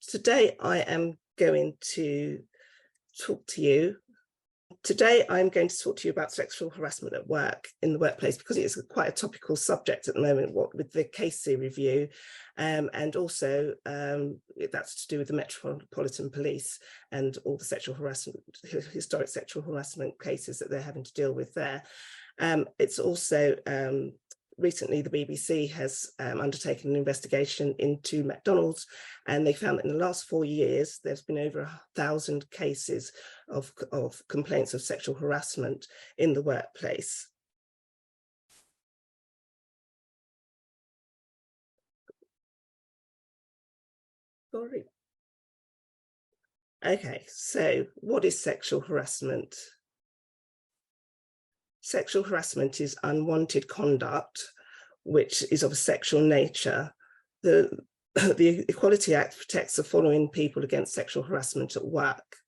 Today I am going to talk to you. Today I'm going to talk to you about sexual harassment at work, in the workplace, because it is quite a topical subject at the moment, what with the case review, and also that's to do with the Metropolitan Police and all the sexual harassment, historic sexual harassment cases that they're having to deal with there. It's also recently, the BBC has undertaken an investigation into McDonald's, and they found that in the last 4 years, there's been over 1,000 cases of complaints of sexual harassment in the workplace. Sorry. Okay, so what is sexual harassment? Sexual harassment is unwanted conduct which is of a sexual nature. The Equality Act protects the following people against sexual harassment at work.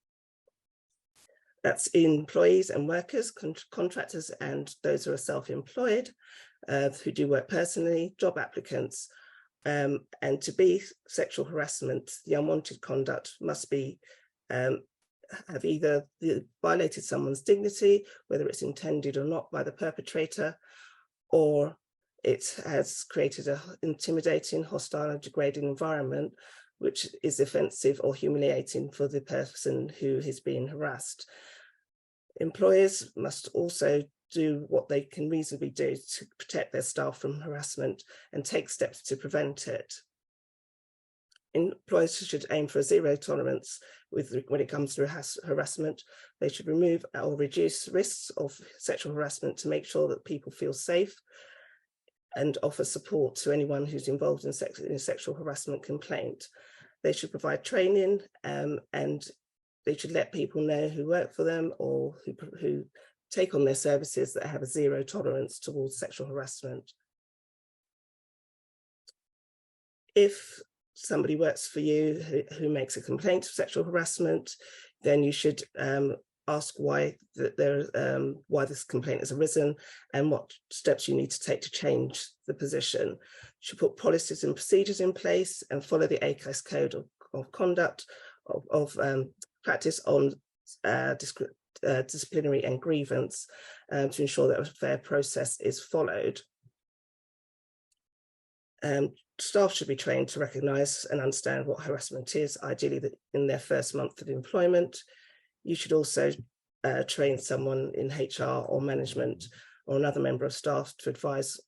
That's employees and workers, contractors, and those who are self-employed, who do work personally, job applicants. And to be sexual harassment, the unwanted conduct must be have either violated someone's dignity, whether it's intended or not by the perpetrator, or it has created an intimidating, hostile, and degrading environment, which is offensive or humiliating for the person who is being harassed. Employers must also do what they can reasonably do to protect their staff from harassment and take steps to prevent it. Employers should aim for a zero tolerance when it comes to harassment. They should remove or reduce risks of sexual harassment to make sure that people feel safe, and offer support to anyone who's involved in a sexual harassment complaint. They should provide training, and they should let people know who work for them or who take on their services that have a zero tolerance towards sexual harassment. If somebody works for you who makes a complaint of sexual harassment, then you should ask why this complaint has arisen and what steps you need to take to change the position. You should put policies and procedures in place and follow the ACAS code of conduct of practice on disciplinary and grievance to ensure that a fair process is followed. Staff should be trained to recognise and understand what harassment is, ideally in their first month of employment. You should also train someone in HR or management or another member of staff to advise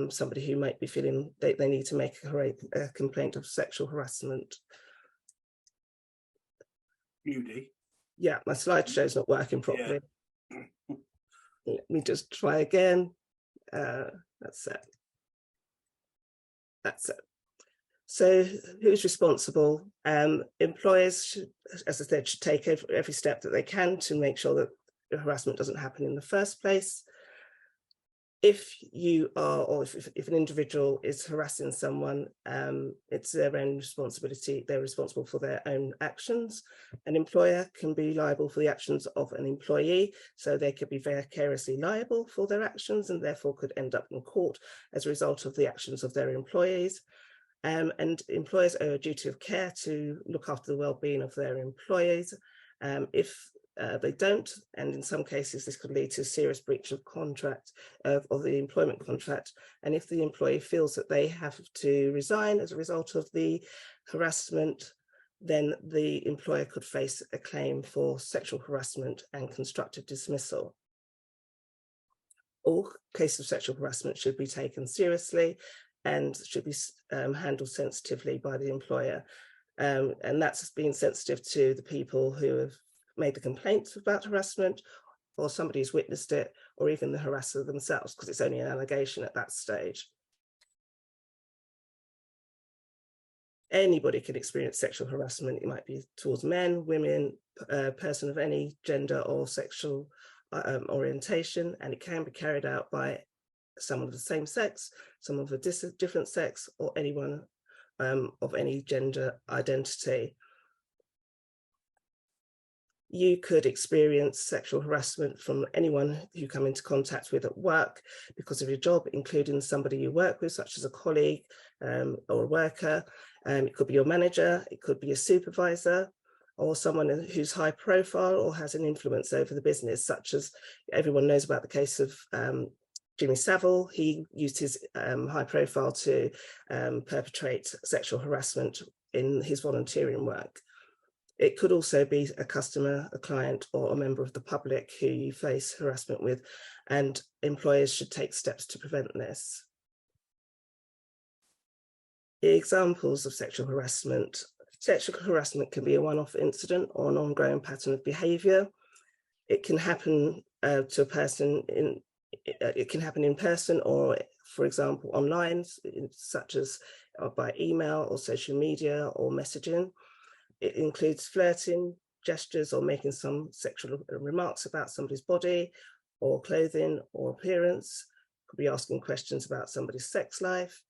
somebody who might be feeling they need to make a complaint of sexual harassment. Judi? Yeah, my slideshow's not working properly. Yeah. Let me just try again. That's it. That's it. So who's responsible? Employers should, as I said, should take every step that they can to make sure that the harassment doesn't happen in the first place. If you are, or if an individual is harassing someone, it's their own responsibility. They're responsible for their own actions. An employer can be liable for the actions of an employee, so they could be vicariously liable for their actions and therefore could end up in court as a result of the actions of their employees. And employers owe a duty of care to look after the well-being of their employees. If they don't, and in some cases this could lead to a serious breach of contract, of the employment contract, and if the employee feels that they have to resign as a result of the harassment, then the employer could face a claim for sexual harassment and constructive dismissal. All cases of sexual harassment should be taken seriously and should be handled sensitively by the employer. And that's being sensitive to the people who have made the complaints about harassment, or somebody who's witnessed it, or even the harasser themselves, because it's only an allegation at that stage. Anybody can experience sexual harassment. It might be towards men, women, person of any gender or sexual orientation, and it can be carried out by someone of the same sex, someone of a different sex, or anyone of any gender identity. You could experience sexual harassment from anyone you come into contact with at work because of your job, including somebody you work with, such as a colleague or a worker. It could be your manager, it could be your supervisor, or someone who's high profile or has an influence over the business, such as everyone knows about the case of Jimmy Savile. He used his high profile to perpetrate sexual harassment in his volunteering work. It could also be a customer, a client, or a member of the public who you face harassment with, and employers should take steps to prevent this. Examples of sexual harassment. Sexual harassment can be a one-off incident or an ongoing pattern of behaviour. It can happen to a person it can happen in person or, for example, online, such as by email or social media or messaging. It includes flirting, gestures, or making some sexual remarks about somebody's body or clothing or appearance. Could be asking questions about somebody's sex life,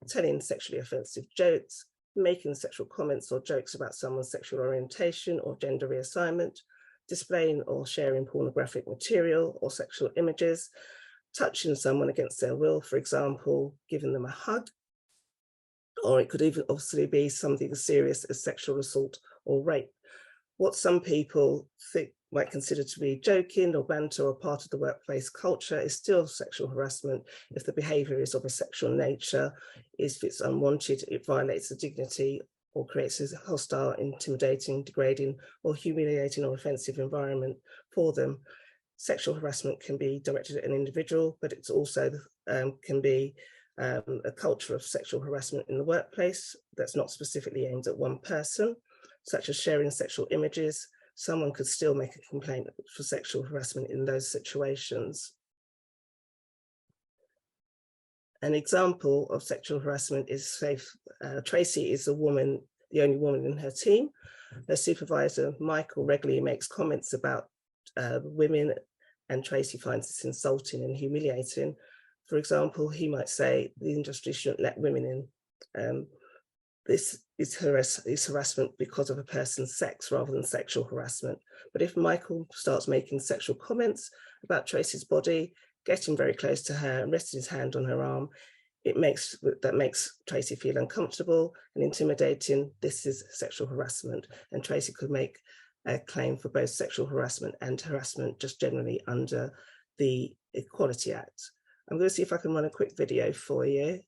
telling sexually offensive jokes, making sexual comments or jokes about someone's sexual orientation or gender reassignment, displaying or sharing pornographic material or sexual images, touching someone against their will, for example, giving them a hug, or it could even obviously be something as serious as sexual assault or rape. What some people might consider to be joking or banter or part of the workplace culture is still sexual harassment if the behaviour is of a sexual nature, if it's unwanted, it violates the dignity or creates a hostile, intimidating, degrading or humiliating or offensive environment for them. Sexual harassment can be directed at an individual, but it's also can be a culture of sexual harassment in the workplace that's not specifically aimed at one person, such as sharing sexual images. Someone could still make a complaint for sexual harassment in those situations. An example of sexual harassment is, say, Tracy is the only woman in her team. Her supervisor, Michael, regularly makes comments about women, and Tracy finds this insulting and humiliating. For example, he might say, the industry shouldn't let women in. This is harassment because of a person's sex rather than sexual harassment. But if Michael starts making sexual comments about Tracy's body, getting very close to her and resting his hand on her arm, that makes Tracy feel uncomfortable and intimidating. This is sexual harassment, and Tracy could make a claim for both sexual harassment and harassment just generally under the Equality Act. I'm going to see if I can run a quick video for you.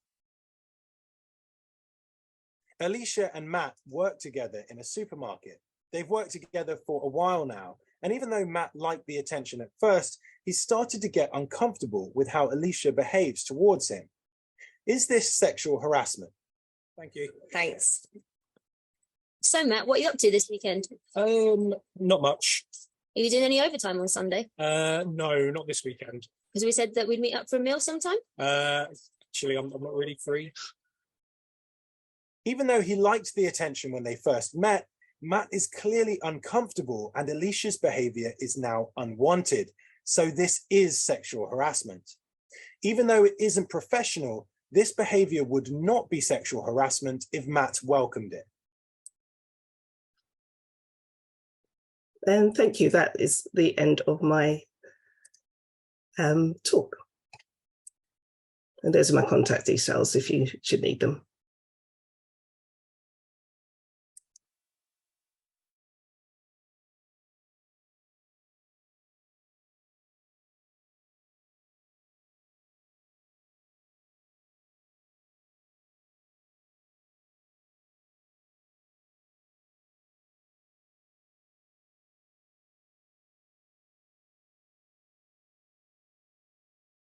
Alicia and Matt work together in a supermarket. They've worked together for a while now, and even though Matt liked the attention at first, he started to get uncomfortable with how Alicia behaves towards him. Is this sexual harassment? Thank you. Thanks. So Matt, what are you up to this weekend? Not much. Are you doing any overtime on Sunday? No, not this weekend. Because we said that we'd meet up for a meal sometime? Actually, I'm not really free. Even though he liked the attention when they first met, Matt is clearly uncomfortable and Alicia's behavior is now unwanted. So this is sexual harassment. Even though it isn't professional, this behavior would not be sexual harassment if Matt welcomed it. And thank you. That is the end of my talk. And those are my contact details if you should need them.